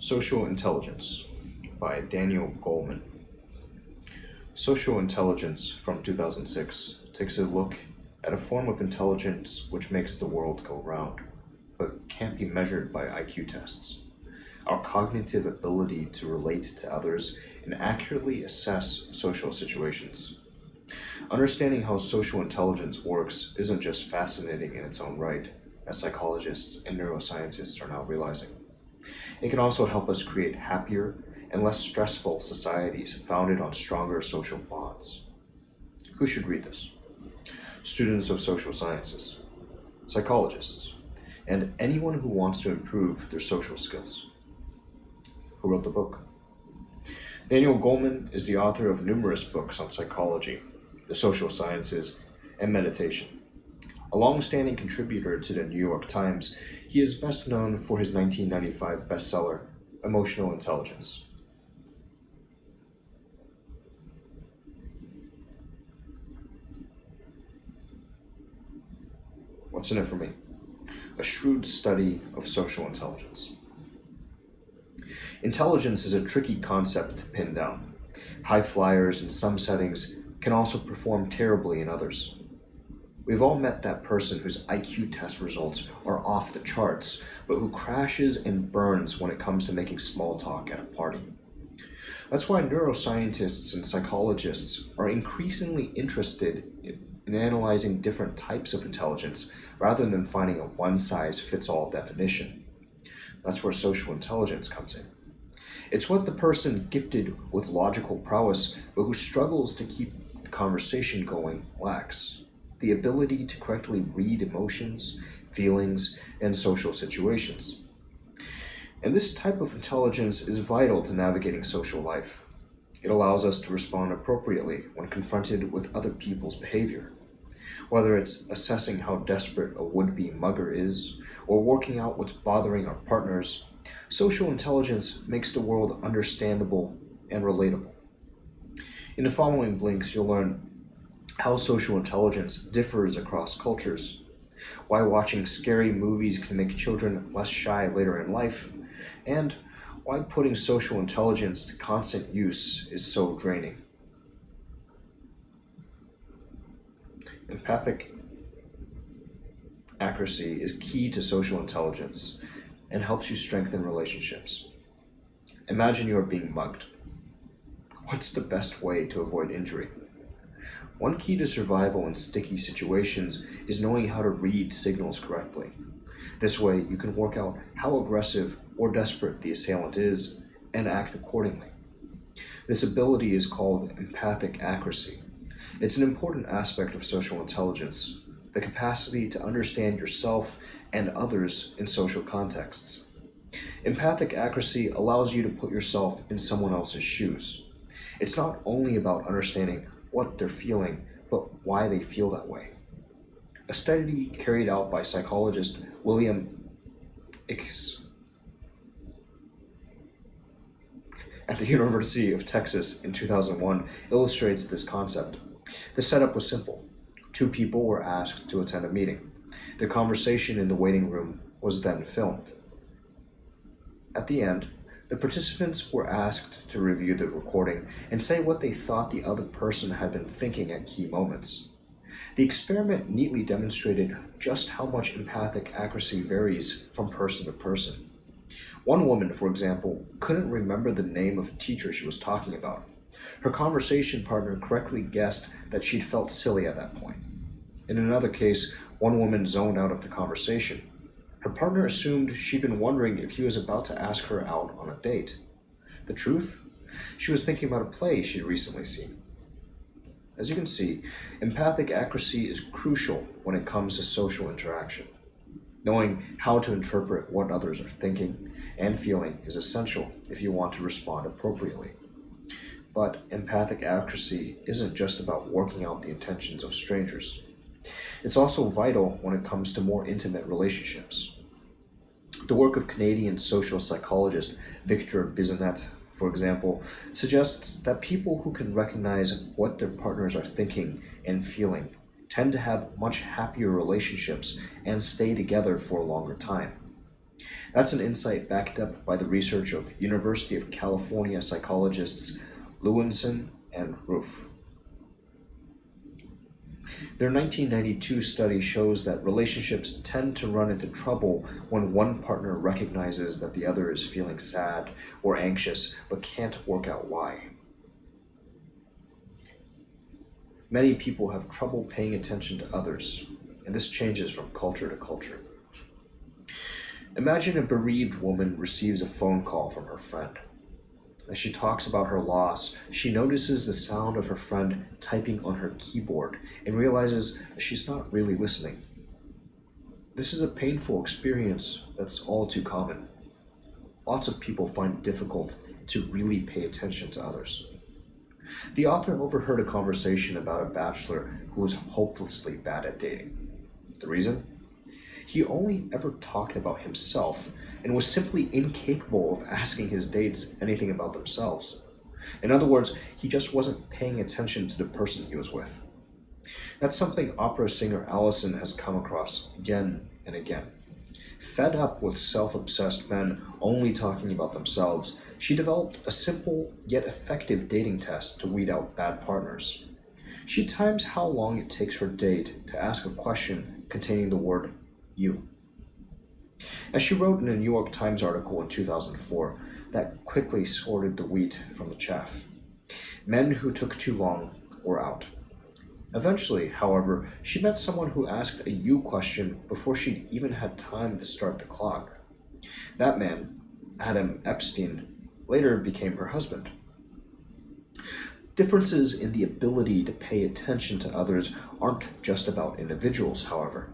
Social Intelligence by Daniel Goleman. Social intelligence from 2006 takes a look at a form of intelligence which makes the world go round, but can't be measured by IQ tests. Our cognitive ability to relate to others and accurately assess social situations. Understanding how social intelligence works isn't just fascinating in its own right, as psychologists and neuroscientists are now realizing. It can also help us create happier and less stressful societies founded on stronger social bonds. Who should read this? Students of social sciences, psychologists, and anyone who wants to improve their social skills. Who wrote the book? Daniel Goleman is the author of numerous books on psychology, the social sciences, and meditation. A long-standing contributor to the New York Times, he is best known for his 1995 bestseller, Emotional Intelligence. What's in it for me? A shrewd study of social intelligence. Intelligence is a tricky concept to pin down. High flyers in some settings can also perform terribly in others. We've all met that person whose IQ test results are off the charts, but who crashes and burns when it comes to making small talk at a party. That's why neuroscientists and psychologists are increasingly interested in analyzing different types of intelligence rather than finding a one-size-fits-all definition. That's where social intelligence comes in. It's what the person gifted with logical prowess but who struggles to keep the conversation going lacks. The ability to correctly read emotions, feelings, and social situations. And this type of intelligence is vital to navigating social life. It allows us to respond appropriately when confronted with other people's behavior. Whether it's assessing how desperate a would-be mugger is, or working out what's bothering our partners, social intelligence makes the world understandable and relatable. In the following blinks, you'll learn how social intelligence differs across cultures, why watching scary movies can make children less shy later in life, and why putting social intelligence to constant use is so draining. Empathic accuracy is key to social intelligence and helps you strengthen relationships. Imagine you are being mugged. What's the best way to avoid injury? One key to survival in sticky situations is knowing how to read signals correctly. This way, you can work out how aggressive or desperate the assailant is and act accordingly. This ability is called empathic accuracy. It's an important aspect of social intelligence, the capacity to understand yourself and others in social contexts. Empathic accuracy allows you to put yourself in someone else's shoes. It's not only about understanding what they're feeling, but why they feel that way. A study carried out by psychologist William X at the University of Texas in 2001 illustrates this concept. The setup was simple. Two people were asked to attend a meeting. Their conversation in the waiting room was then filmed. At the end, the participants were asked to review the recording and say what they thought the other person had been thinking at key moments. The experiment neatly demonstrated just how much empathic accuracy varies from person to person. One woman, for example, couldn't remember the name of a teacher she was talking about. Her conversation partner correctly guessed that she'd felt silly at that point. In another case, one woman zoned out of the conversation. Her partner assumed she'd been wondering if he was about to ask her out on a date. The truth? She was thinking about a play she'd recently seen. As you can see, empathic accuracy is crucial when it comes to social interaction. Knowing how to interpret what others are thinking and feeling is essential if you want to respond appropriately. But empathic accuracy isn't just about working out the intentions of strangers. It's also vital when it comes to more intimate relationships. The work of Canadian social psychologist Victor Bisonet, for example, suggests that people who can recognize what their partners are thinking and feeling tend to have much happier relationships and stay together for a longer time. That's an insight backed up by the research of University of California psychologists Lewinson and Roof. Their 1992 study shows that relationships tend to run into trouble when one partner recognizes that the other is feeling sad or anxious but can't work out why. Many people have trouble paying attention to others, and this changes from culture to culture. Imagine a bereaved woman receives a phone call from her friend. As she talks about her loss, she notices the sound of her friend typing on her keyboard and realizes that she's not really listening. This is a painful experience that's all too common. Lots of people find it difficult to really pay attention to others. The author overheard a conversation about a bachelor who was hopelessly bad at dating. The reason? He only ever talked about himself and was simply incapable of asking his dates anything about themselves. In other words, he just wasn't paying attention to the person he was with. That's something opera singer Allison has come across again and again. Fed up with self-obsessed men only talking about themselves, she developed a simple yet effective dating test to weed out bad partners. She times how long it takes her date to ask a question containing the word you. As she wrote in a New York Times article in 2004, that quickly sorted the wheat from the chaff. Men who took too long were out. Eventually, however, she met someone who asked a you question before she'd even had time to start the clock. That man, Adam Epstein, later became her husband. Differences in the ability to pay attention to others aren't just about individuals, however.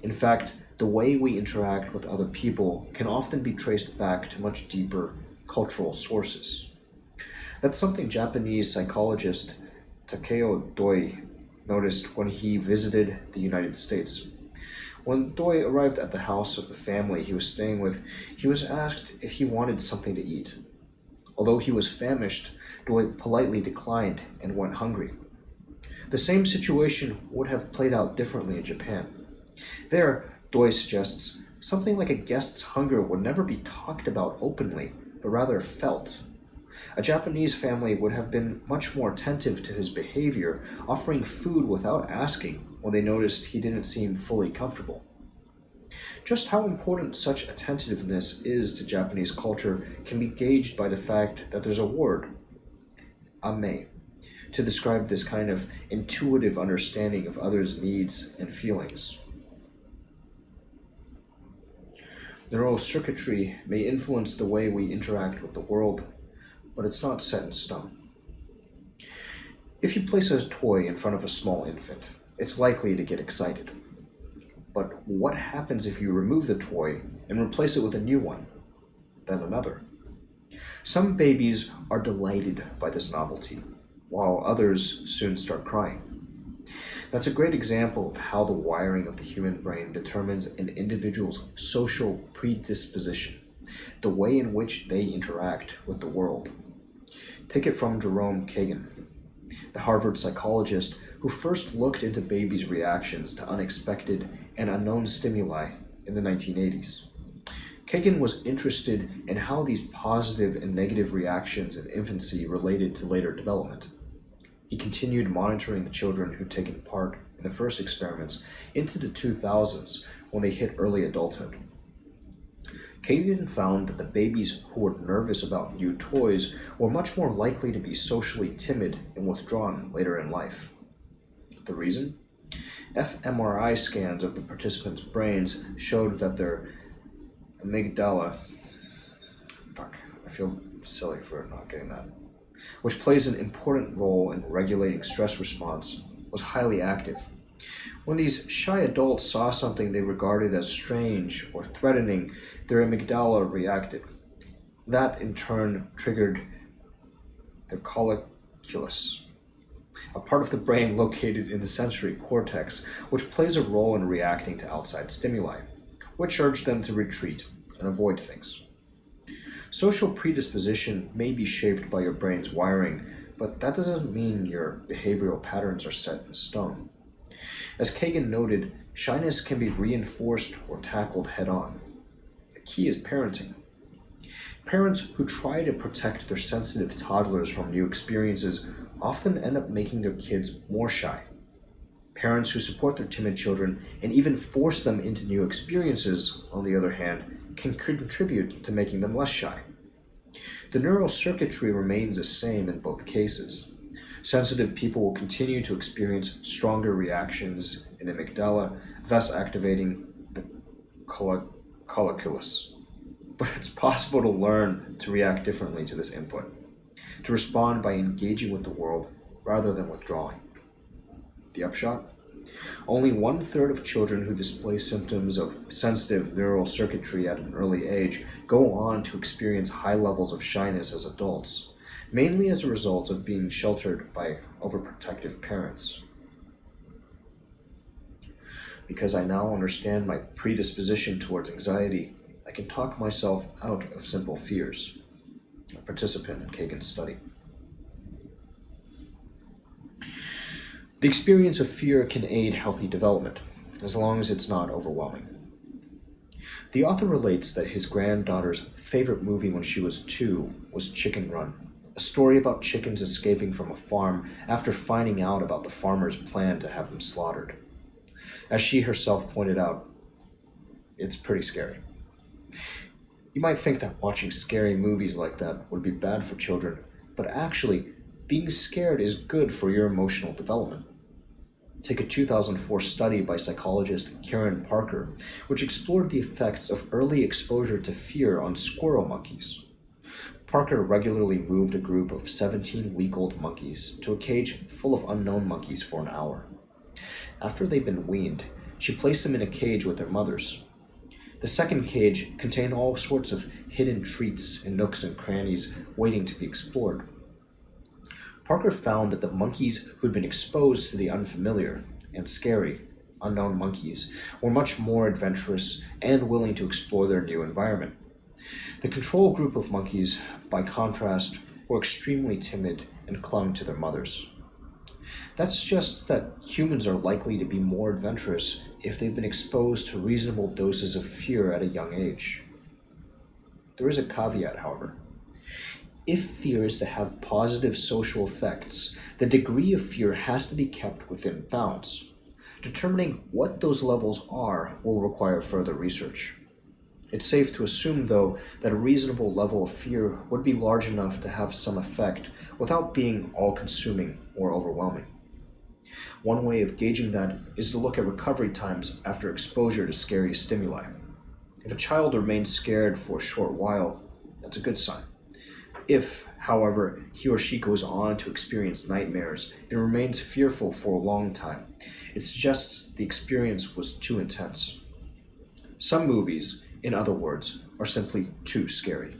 In fact, the way we interact with other people can often be traced back to much deeper cultural sources. That's something Japanese psychologist Takeo Doi noticed when he visited the United States. When Doi arrived at the house of the family he was staying with, he was asked if he wanted something to eat. Although he was famished, Doi politely declined and went hungry. The same situation would have played out differently in Japan. There, Doi suggests something like a guest's hunger would never be talked about openly, but rather felt. A Japanese family would have been much more attentive to his behavior, offering food without asking when they noticed he didn't seem fully comfortable. Just how important such attentiveness is to Japanese culture can be gauged by the fact that there's a word, ame, to describe this kind of intuitive understanding of others' needs and feelings. Neurocircuitry may influence the way we interact with the world, but it's not set in stone. If you place a toy in front of a small infant, it's likely to get excited. But what happens if you remove the toy and replace it with a new one, then another? Some babies are delighted by this novelty, while others soon start crying. That's a great example of how the wiring of the human brain determines an individual's social predisposition, the way in which they interact with the world. Take it from Jerome Kagan, the Harvard psychologist who first looked into babies' reactions to unexpected and unknown stimuli in the 1980s. Kagan was interested in how these positive and negative reactions in infancy related to later development. He continued monitoring the children who'd taken part in the first experiments into the 2000s when they hit early adulthood. Kagan found that the babies who were nervous about new toys were much more likely to be socially timid and withdrawn later in life. The reason? fMRI scans of the participants' brains showed that their amygdala, I feel silly for not getting that, which plays an important role in regulating stress response, was highly active. When these shy adults saw something they regarded as strange or threatening, their amygdala reacted. That, in turn, triggered the colliculus, a part of the brain located in the sensory cortex, which plays a role in reacting to outside stimuli, which urged them to retreat and avoid things. Social predisposition may be shaped by your brain's wiring, but that doesn't mean your behavioral patterns are set in stone. As Kagan noted, shyness can be reinforced or tackled head-on. The key is parenting. Parents who try to protect their sensitive toddlers from new experiences often end up making their kids more shy. Parents who support their timid children and even force them into new experiences, on the other hand, can contribute to making them less shy. The neural circuitry remains the same in both cases. Sensitive people will continue to experience stronger reactions in the amygdala, thus activating the colliculus. But it's possible to learn to react differently to this input, to respond by engaging with the world rather than withdrawing. The upshot? Only 1/3 of children who display symptoms of sensitive neural circuitry at an early age go on to experience high levels of shyness as adults, mainly as a result of being sheltered by overprotective parents. Because I now understand my predisposition towards anxiety, I can talk myself out of simple fears. A participant in Kagan's study. The experience of fear can aid healthy development, as long as it's not overwhelming. The author relates that his granddaughter's favorite movie when she was 2 was Chicken Run, a story about chickens escaping from a farm after finding out about the farmer's plan to have them slaughtered. As she herself pointed out, it's pretty scary. You might think that watching scary movies like that would be bad for children, but actually, being scared is good for your emotional development. Take a 2004 study by psychologist Karen Parker, which explored the effects of early exposure to fear on squirrel monkeys. Parker regularly moved a group of 17-week-old monkeys to a cage full of unknown monkeys for an hour. After they'd been weaned, she placed them in a cage with their mothers. The second cage contained all sorts of hidden treats and nooks and crannies waiting to be explored. Parker found that the monkeys who'd been exposed to the unfamiliar and scary, unknown monkeys were much more adventurous and willing to explore their new environment. The control group of monkeys, by contrast, were extremely timid and clung to their mothers. That suggests that humans are likely to be more adventurous if they've been exposed to reasonable doses of fear at a young age. There is a caveat, however. If fear is to have positive social effects, the degree of fear has to be kept within bounds. Determining what those levels are will require further research. It's safe to assume, though, that a reasonable level of fear would be large enough to have some effect without being all-consuming or overwhelming. One way of gauging that is to look at recovery times after exposure to scary stimuli. If a child remains scared for a short while, that's a good sign. If, however, he or she goes on to experience nightmares and remains fearful for a long time, it suggests the experience was too intense. Some movies, in other words, are simply too scary.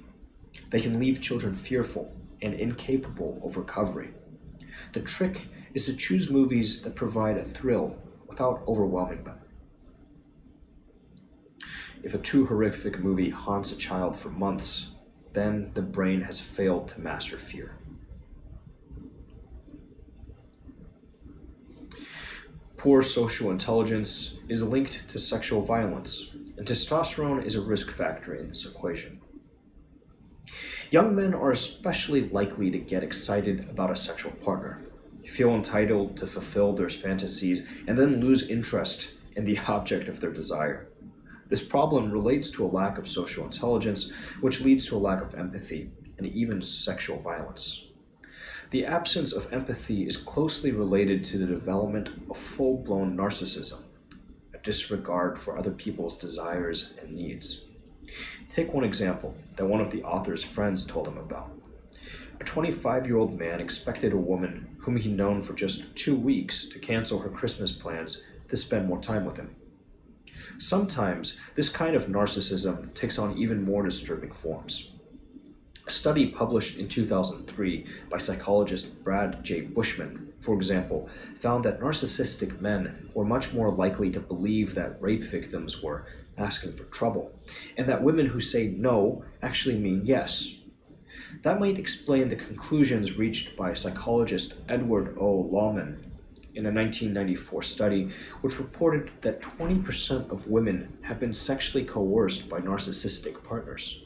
They can leave children fearful and incapable of recovery. The trick is to choose movies that provide a thrill without overwhelming them. If a too horrific movie haunts a child for months, then the brain has failed to master fear. Poor social intelligence is linked to sexual violence, and testosterone is a risk factor in this equation. Young men are especially likely to get excited about a sexual partner, feel entitled to fulfill their fantasies, and then lose interest in the object of their desire. This problem relates to a lack of social intelligence, which leads to a lack of empathy and even sexual violence. The absence of empathy is closely related to the development of full-blown narcissism, a disregard for other people's desires and needs. Take one example that one of the author's friends told him about. A 25-year-old man expected a woman whom he'd known for just 2 weeks to cancel her Christmas plans to spend more time with him. Sometimes, this kind of narcissism takes on even more disturbing forms. A study published in 2003 by psychologist Brad J. Bushman, for example, found that narcissistic men were much more likely to believe that rape victims were asking for trouble, and that women who say no actually mean yes. That might explain the conclusions reached by psychologist Edward O. Lawman in a 1994 study which reported that 20% of women have been sexually coerced by narcissistic partners.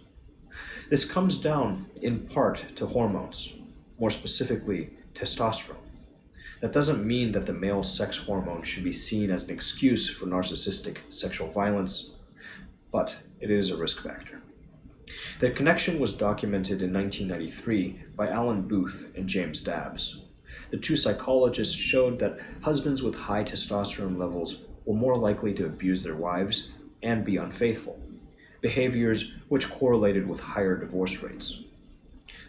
This comes down in part to hormones, more specifically testosterone. That doesn't mean that the male sex hormone should be seen as an excuse for narcissistic sexual violence, but it is a risk factor. The connection was documented in 1993 by Alan Booth and James Dabbs. The two psychologists showed that husbands with high testosterone levels were more likely to abuse their wives and be unfaithful, behaviors which correlated with higher divorce rates.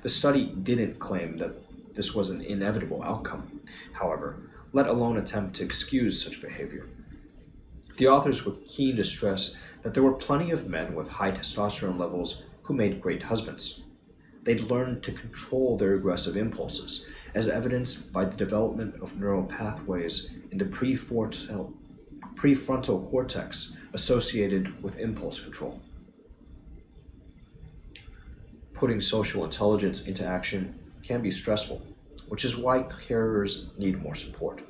The study didn't claim that this was an inevitable outcome, however, let alone attempt to excuse such behavior. The authors were keen to stress that there were plenty of men with high testosterone levels who made great husbands. They'd learned to control their aggressive impulses, as evidenced by the development of neural pathways in the prefrontal cortex associated with impulse control. Putting social intelligence into action can be stressful, which is why carers need more support.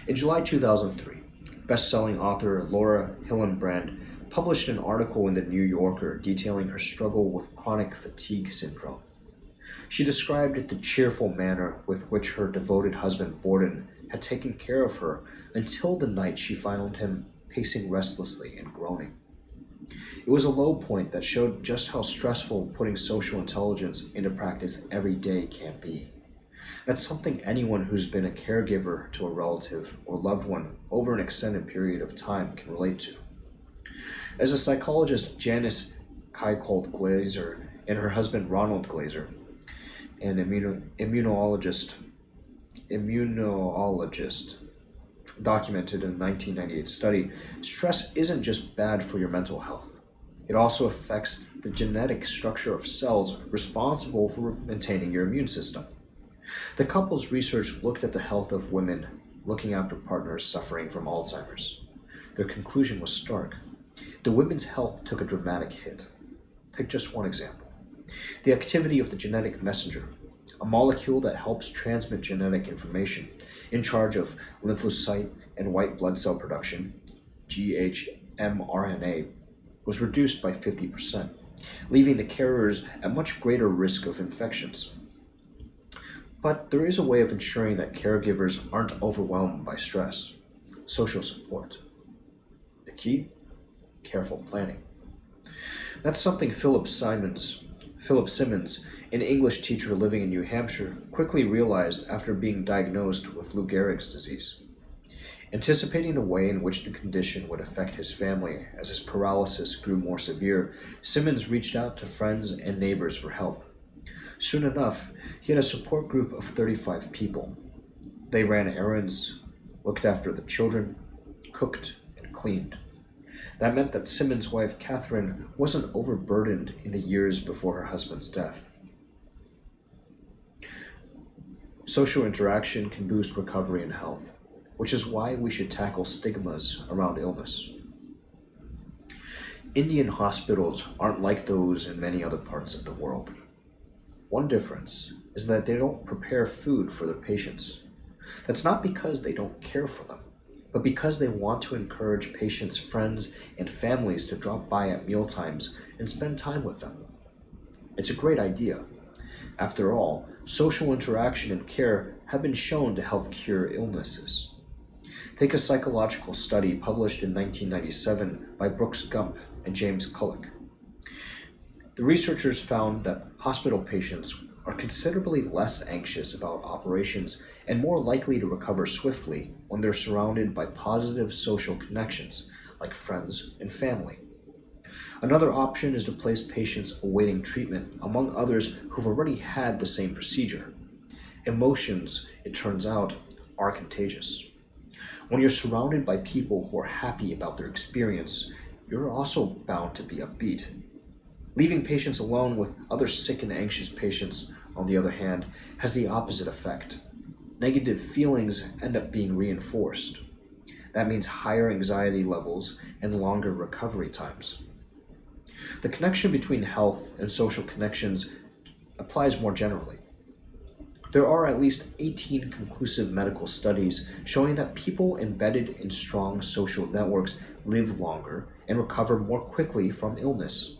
In July 2003, best-selling author Laura Hillenbrand published an article in the New Yorker detailing her struggle with chronic fatigue syndrome. She described the cheerful manner with which her devoted husband Borden had taken care of her until the night she found him pacing restlessly and groaning. It was a low point that showed just how stressful putting social intelligence into practice every day can be. That's something anyone who's been a caregiver to a relative or loved one over an extended period of time can relate to. As a psychologist, Janice Kuykold Glazer and her husband Ronald Glazer, an immunologist, documented in a 1998 study, stress isn't just bad for your mental health. It also affects the genetic structure of cells responsible for maintaining your immune system. The couple's research looked at the health of women looking after partners suffering from Alzheimer's. Their conclusion was stark. The women's health took a dramatic hit. Take just one example. The activity of the genetic messenger, a molecule that helps transmit genetic information, in charge of lymphocyte and white blood cell production, GHMRNA, was reduced by 50%, leaving the carers at much greater risk of infections. But there is a way of ensuring that caregivers aren't overwhelmed by stress: social support. The key? Careful planning. That's something Philip Simmons, an English teacher living in New Hampshire, quickly realized after being diagnosed with Lou Gehrig's disease. Anticipating the way in which the condition would affect his family as his paralysis grew more severe, Simmons reached out to friends and neighbors for help. Soon enough, he had a support group of 35 people. They ran errands, looked after the children, cooked, and cleaned. That meant that Simmons' wife, Catherine, wasn't overburdened in the years before her husband's death. Social interaction can boost recovery and health, which is why we should tackle stigmas around illness. Indian hospitals aren't like those in many other parts of the world. One difference is that they don't prepare food for their patients. That's not because they don't care for them, but because they want to encourage patients' friends and families to drop by at mealtimes and spend time with them. It's a great idea. After all, social interaction and care have been shown to help cure illnesses. Take a psychological study published in 1997 by Brooks Gump and James Cullick. The researchers found that hospital patients are considerably less anxious about operations and more likely to recover swiftly when they're surrounded by positive social connections like friends and family. Another option is to place patients awaiting treatment among others who've already had the same procedure. Emotions, it turns out, are contagious. When you're surrounded by people who are happy about their experience, you're also bound to be upbeat. Leaving patients alone with other sick and anxious patients, on the other hand, has the opposite effect. Negative feelings end up being reinforced. That means higher anxiety levels and longer recovery times. The connection between health and social connections applies more generally. There are at least 18 conclusive medical studies showing that people embedded in strong social networks live longer and recover more quickly from illness.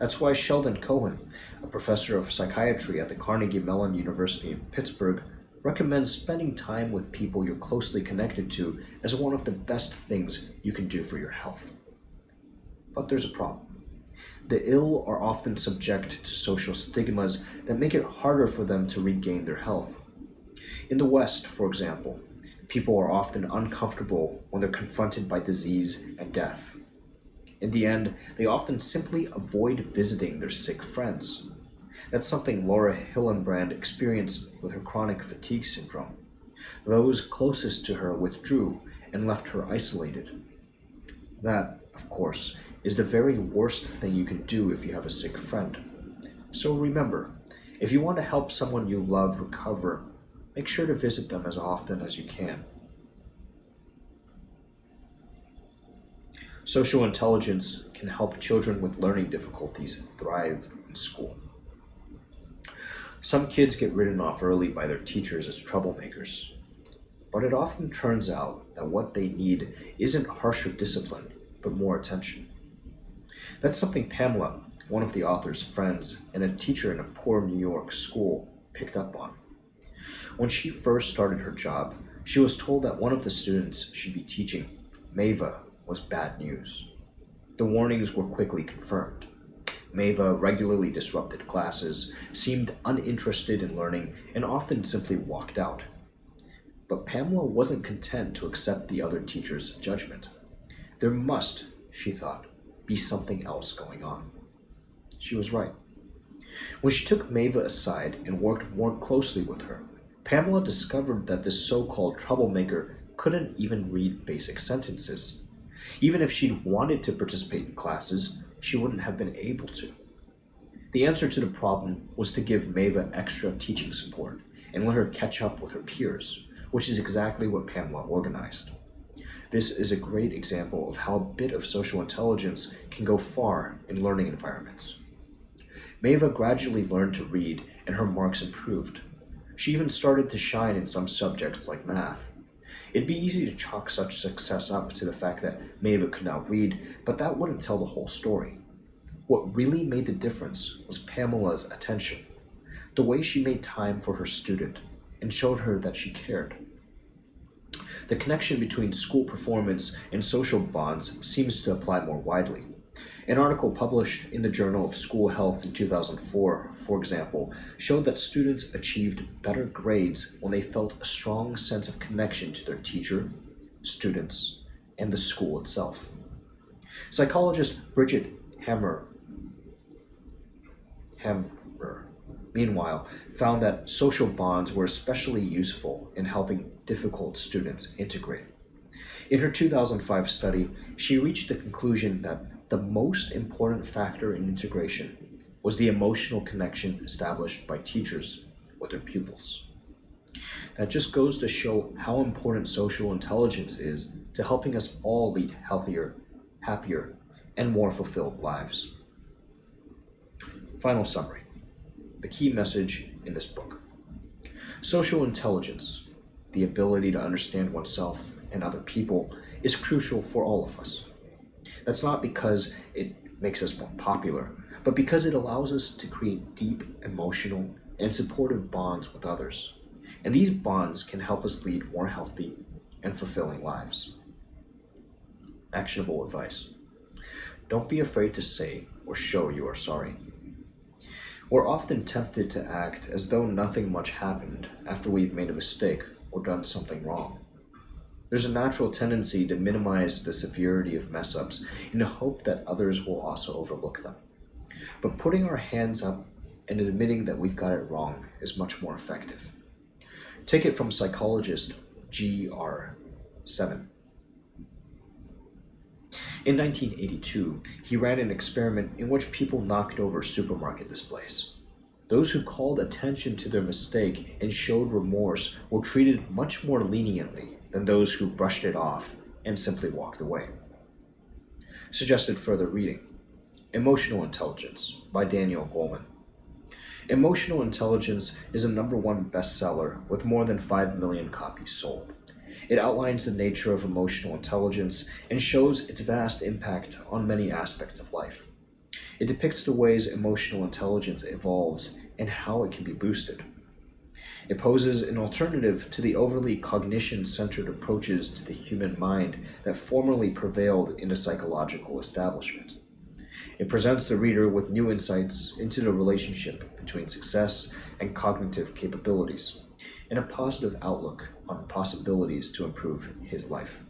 That's why Sheldon Cohen, a professor of psychiatry at the Carnegie Mellon University in Pittsburgh, recommends spending time with people you're closely connected to as one of the best things you can do for your health. But there's a problem. The ill are often subject to social stigmas that make it harder for them to regain their health. In the West, for example, people are often uncomfortable when they're confronted by disease and death. In the end, they often simply avoid visiting their sick friends. That's something Laura Hillenbrand experienced with her chronic fatigue syndrome. Those closest to her withdrew and left her isolated. That, of course, is the very worst thing you can do if you have a sick friend. So remember, if you want to help someone you love recover, make sure to visit them as often as you can. Social intelligence can help children with learning difficulties thrive in school. Some kids get written off early by their teachers as troublemakers, but it often turns out that what they need isn't harsher discipline, but more attention. That's something Pamela, one of the author's friends and a teacher in a poor New York school, picked up on. When she first started her job, she was told that one of the students she'd be teaching, Mava, was bad news. The warnings were quickly confirmed. Mava regularly disrupted classes, seemed uninterested in learning, and often simply walked out. But Pamela wasn't content to accept the other teacher's judgment. There must, she thought, be something else going on. She was right. When she took Mava aside and worked more closely with her, Pamela discovered that this so-called troublemaker couldn't even read basic sentences. Even if she'd wanted to participate in classes, she wouldn't have been able to. The answer to the problem was to give Mava extra teaching support and let her catch up with her peers, which is exactly what Pamela organized. This is a great example of how a bit of social intelligence can go far in learning environments. Mava gradually learned to read and her marks improved. She even started to shine in some subjects like math. It'd be easy to chalk such success up to the fact that Mava could now read, but that wouldn't tell the whole story. What really made the difference was Pamela's attention, the way she made time for her student and showed her that she cared. The connection between school performance and social bonds seems to apply more widely. An article published in the Journal of School Health in 2004, for example, showed that students achieved better grades when they felt a strong sense of connection to their teacher, students, and the school itself. Psychologist Bridget Hammer, meanwhile, found that social bonds were especially useful in helping difficult students integrate. In her 2005 study, she reached the conclusion that the most important factor in integration was the emotional connection established by teachers with their pupils. That just goes to show how important social intelligence is to helping us all lead healthier, happier, and more fulfilled lives. Final summary. The key message in this book. Social intelligence, the ability to understand oneself and other people, is crucial for all of us. That's not because it makes us more popular, but because it allows us to create deep, emotional, and supportive bonds with others. And these bonds can help us lead more healthy and fulfilling lives. Actionable advice. Don't be afraid to say or show you are sorry. We're often tempted to act as though nothing much happened after we've made a mistake or done something wrong. There's a natural tendency to minimize the severity of mess-ups in the hope that others will also overlook them. But putting our hands up and admitting that we've got it wrong is much more effective. Take it from psychologist G.R. 7. In 1982, he ran an experiment in which people knocked over supermarket displays. Those who called attention to their mistake and showed remorse were treated much more leniently than those who brushed it off and simply walked away. Suggested further reading. Emotional Intelligence by Daniel Goleman. Emotional Intelligence is a #1 bestseller with more than 5 million copies sold. It outlines the nature of emotional intelligence and shows its vast impact on many aspects of life. It depicts the ways emotional intelligence evolves and how it can be boosted. It poses an alternative to the overly cognition-centered approaches to the human mind that formerly prevailed in the psychological establishment. It presents the reader with new insights into the relationship between success and cognitive capabilities, and a positive outlook on possibilities to improve his life.